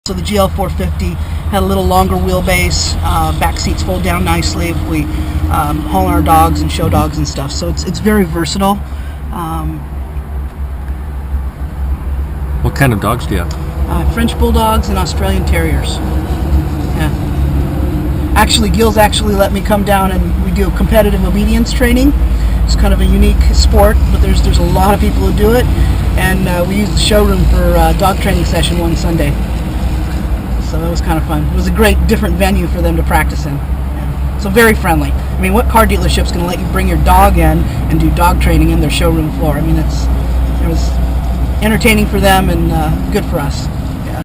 So the GL450 had a little longer wheelbase, back seats fold down nicely if we haul our dogs and show dogs and stuff. So it's very versatile. What kind of dogs do you have? French Bulldogs and Australian Terriers. Yeah. Actually, Gil's actually let me come down and we do competitive obedience training. It's kind of a unique sport, but there's a lot of people who do it. And we used the showroom for a dog training session one Sunday. So that was kind of fun. It was a great different venue for them to practice in. Yeah. So very friendly. I mean, what car dealership's going to let you bring your dog in and do dog training in their showroom floor? I mean, it was entertaining for them and good for us.